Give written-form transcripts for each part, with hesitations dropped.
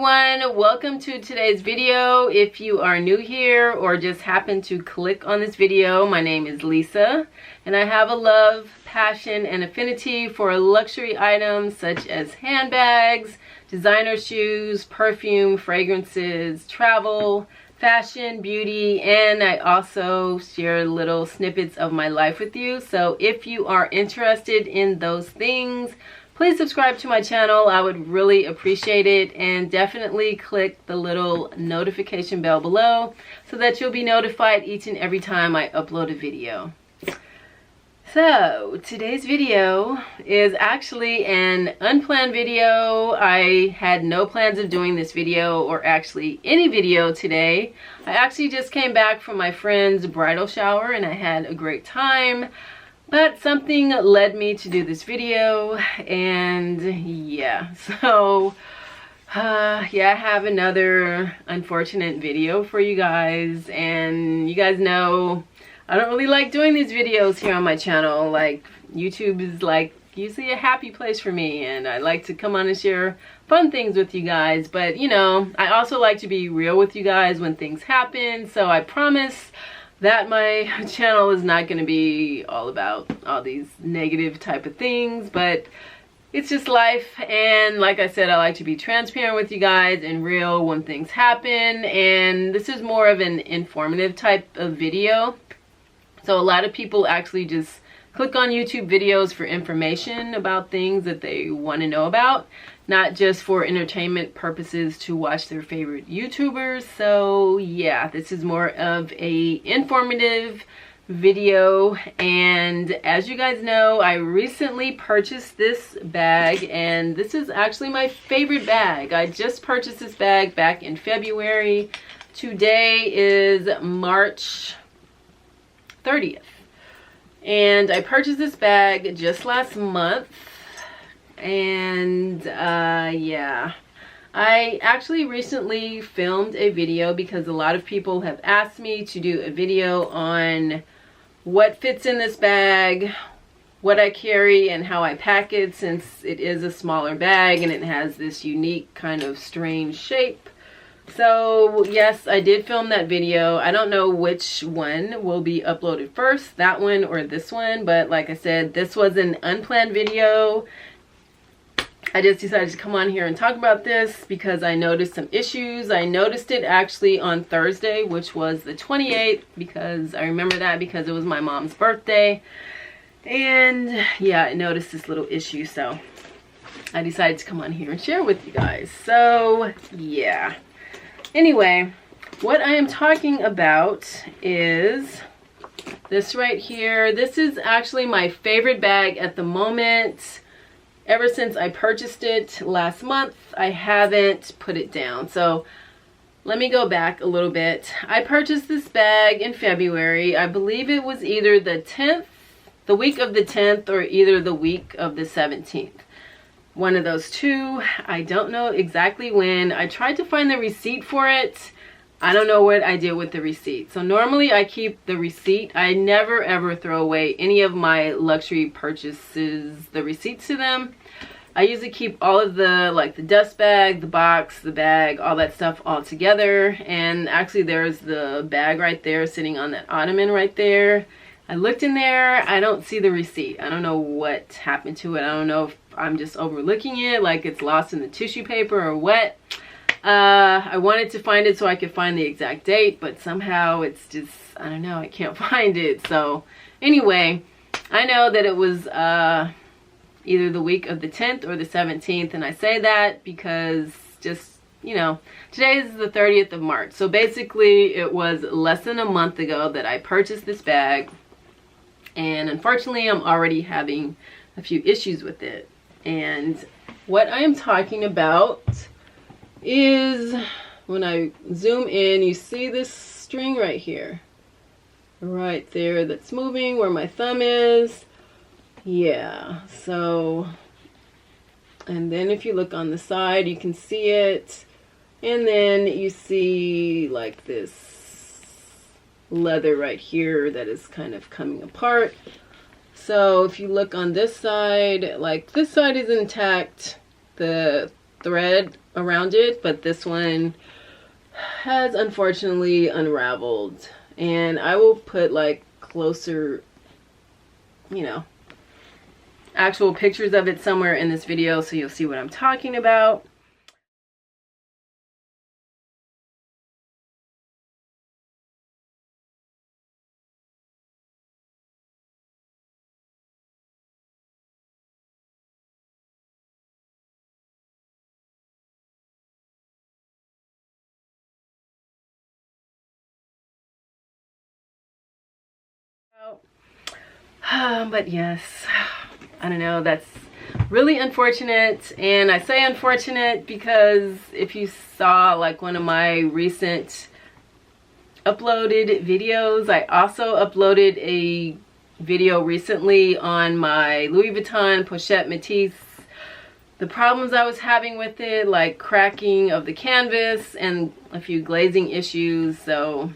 everyone, welcome to today's video. If you are new here or just happen to click on this video, my name is Lisa and I have a love, passion, and affinity for luxury items such as handbags, designer shoes, perfume, fragrances, travel, fashion, beauty, and I also share little snippets of my life with you. So if you are interested in those things, please subscribe to my channel. I would really appreciate it, and definitely click the little notification bell below so that you'll be notified each and every time I upload a video. So today's video is actually an unplanned video. I had no plans of doing this video or actually any video today. I actually just came back from my friend's bridal shower and I had a great time. But something led me to do this video, and yeah, so yeah, I have another unfortunate video for you guys. And you guys know I don't really like doing these videos here on my channel. Like, YouTube is like usually a happy place for me, and I like to come on and share fun things with you guys. But you know, I also like to be real with you guys when things happen, so I promise that my channel is not going to be all about all these negative type of things, but it's just life. And like I said, I like to be transparent with you guys and real when things happen. And this is more of an informative type of video. So a lot of people actually just click on YouTube videos for information about things that they want to know about, not just for entertainment purposes to watch their favorite YouTubers. So yeah, this is more of a informative video. And as you guys know, I recently purchased this bag, and this is actually my favorite bag. I just purchased this bag back in February. Today is March 30th. And I purchased this bag just last month. And yeah, I actually recently filmed a video because a lot of people have asked me to do a video on what fits in this bag, what I carry, and how I pack it, since it is a smaller bag and it has this unique kind of strange shape. So yes, I did film that video. I don't know which one will be uploaded first, that one or this one, but like I said, this was an unplanned video. I just decided to come on here and talk about this because I noticed some issues. I noticed it actually on Thursday, which was the 28th, because I remember that because it was my mom's birthday. And yeah, I noticed this little issue, so I decided to come on here and share with you guys. So yeah. Anyway, what I am talking about is this right here. This is actually my favorite bag at the moment. Ever since I purchased it last month, I haven't put it down. So let me go back a little bit. I purchased this bag in February. I believe it was either the 10th, the week of the 10th, or either the week of the 17th. One of those two. I don't know exactly when. I tried to find the receipt for it. I don't know what I did with the receipt. So normally I keep the receipt. I never ever throw away any of my luxury purchases, the receipts to them. I usually keep all of the, like the dust bag, the box, the bag, all that stuff all together. And actually there's the bag right there sitting on that ottoman right there. I looked in there. I don't see the receipt. I don't know what happened to it. I don't know if I'm just overlooking it, like it's lost in the tissue paper or what. I wanted to find it so I could find the exact date, but somehow it's just, I don't know, I can't find it. So anyway, I know that it was either the week of the 10th or the 17th, and I say that because just, you know, today is the 30th of March. So basically it was less than a month ago that I purchased this bag, and unfortunately I'm already having a few issues with it. And what I am talking about is, when I zoom in, you see this string right here, right there, that's moving where my thumb is. Yeah, so, and then if you look on the side, you can see it, and then you see like this leather right here that is kind of coming apart. So if you look on this side, like this side is intact, the thread around it, but this one has unfortunately unraveled. And I will put like closer, you know, actual pictures of it somewhere in this video so you'll see what I'm talking about. But yes, I don't know, that's really unfortunate. And I say unfortunate because if you saw like one of my recent uploaded videos, I also uploaded a video recently on my Louis Vuitton Pochette Métis, the problems I was having with it, like cracking of the canvas and a few glazing issues. So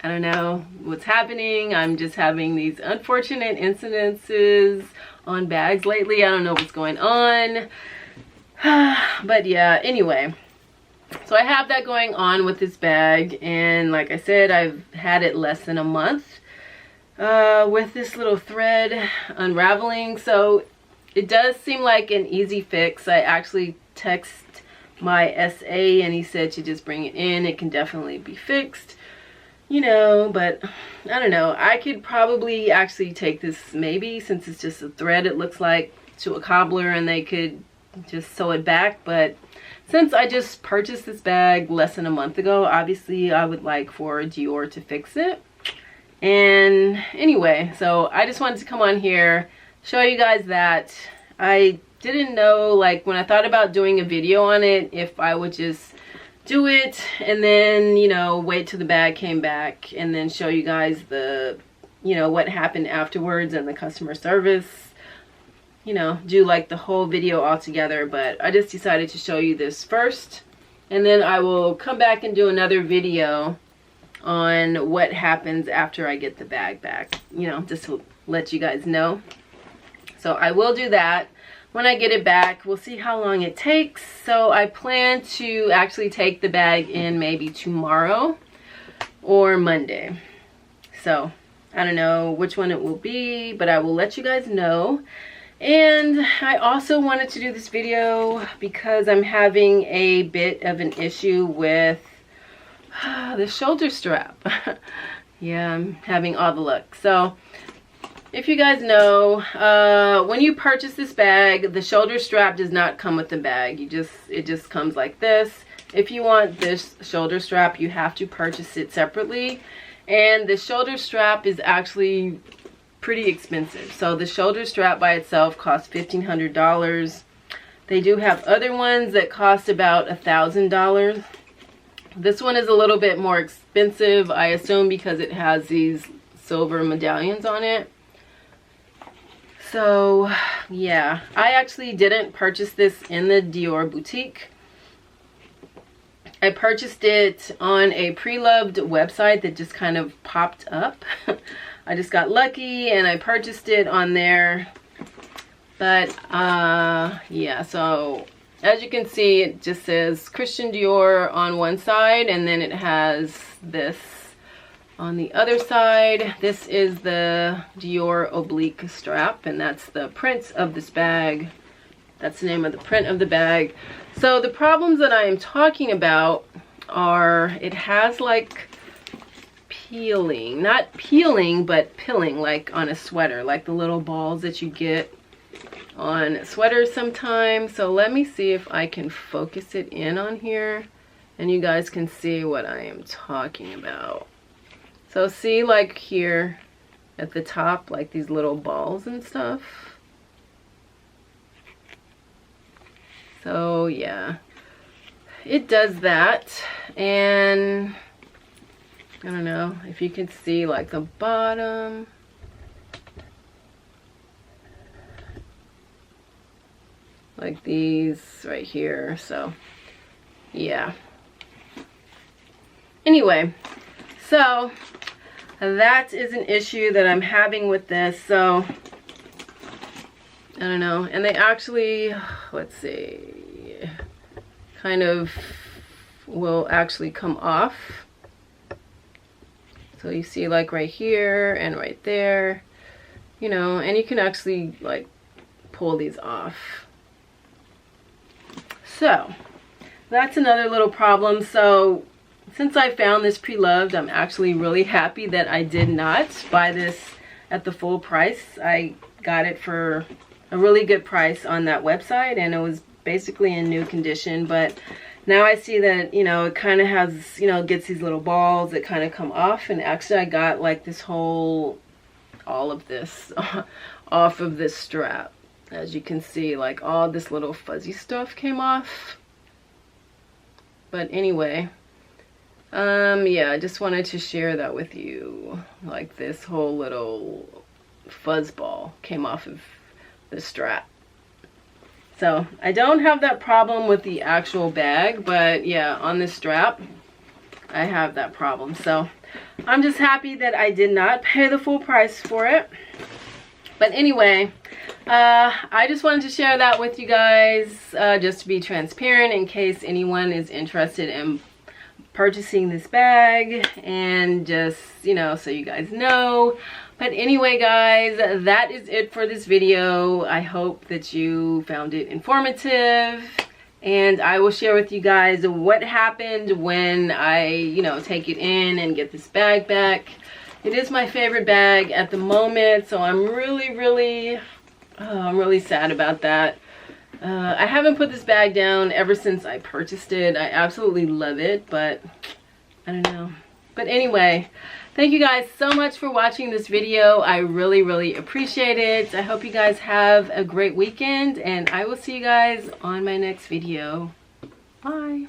I don't know what's happening. I'm just having these unfortunate incidences on bags lately. I don't know what's going on. But yeah, anyway. So I have that going on with this bag. And like I said, I've had it less than a month with this little thread unraveling. So it does seem like an easy fix. I actually text my SA and he said to just bring it in. It can definitely be fixed. You know, but I don't know. I could probably actually take this, maybe, since it's just a thread, it looks like, to a cobbler and they could just sew it back. But since I just purchased this bag less than a month ago, obviously I would like for Dior to fix it. And anyway, so I just wanted to come on here, show you guys that. I didn't know, like, when I thought about doing a video on it, if I would just do it and then, you know, wait till the bag came back and then show you guys the, you know, what happened afterwards and the customer service, you know, do like the whole video all together. But I just decided to show you this first, and then I will come back and do another video on what happens after I get the bag back, you know, just to let you guys know. So I will do that when I get it back. We'll see how long it takes. So I plan to actually take the bag in maybe tomorrow or Monday. So I don't know which one it will be, but I will let you guys know. And I also wanted to do this video because I'm having a bit of an issue with the shoulder strap. Yeah, I'm having all the luck. So if you guys know, when you purchase this bag, the shoulder strap does not come with the bag. It just comes like this. If you want this shoulder strap, you have to purchase it separately. And the shoulder strap is actually pretty expensive. So the shoulder strap by itself costs $1,500. They do have other ones that cost about $1,000. This one is a little bit more expensive, I assume, because it has these silver medallions on it. So yeah, I actually didn't purchase this in the Dior boutique. I purchased it on a pre-loved website that just kind of popped up. I just got lucky and I purchased it on there. But yeah, so as you can see, it just says Christian Dior on one side, and then it has this on the other side. This is the Dior oblique strap, and that's the print of this bag. That's the name of the print of the bag. So the problems that I am talking about are, it has like peeling, not peeling, but pilling, like on a sweater, like the little balls that you get on sweaters sometimes. So let me see if I can focus it in on here and you guys can see what I am talking about. So see, like here at the top, like these little balls and stuff. So yeah, it does that. And I don't know if you can see like the bottom. Like these right here. So yeah. Anyway, so that is an issue that I'm having with this. So I don't know. And they actually, let's see, kind of will actually come off. So you see like right here and right there, you know, and you can actually like pull these off. So that's another little problem. So since I found this pre-loved, I'm actually really happy that I did not buy this at the full price. I got it for a really good price on that website, and it was basically in new condition. But now I see that, you know, it kind of has, you know, gets these little balls that kind of come off. And actually I got like this whole, all of this off of this strap. As you can see, like all this little fuzzy stuff came off. But anyway, yeah, I just wanted to share that with you. Like this whole little fuzz ball came off of the strap. So I don't have that problem with the actual bag, but yeah, on this strap I have that problem. So I'm just happy that I did not pay the full price for it. But anyway, I just wanted to share that with you guys, just to be transparent in case anyone is interested in purchasing this bag, and just, you know, so you guys know. But anyway, guys, that is it for this video. I hope that you found it informative, and I will share with you guys what happened when I, you know, take it in and get this bag back. It is my favorite bag at the moment, so I'm really sad about that. I haven't put this bag down ever since I purchased it. I absolutely love it, but I don't know. But anyway, thank you guys so much for watching this video. I really appreciate it. I hope you guys have a great weekend, and I will see you guys on my next video. Bye.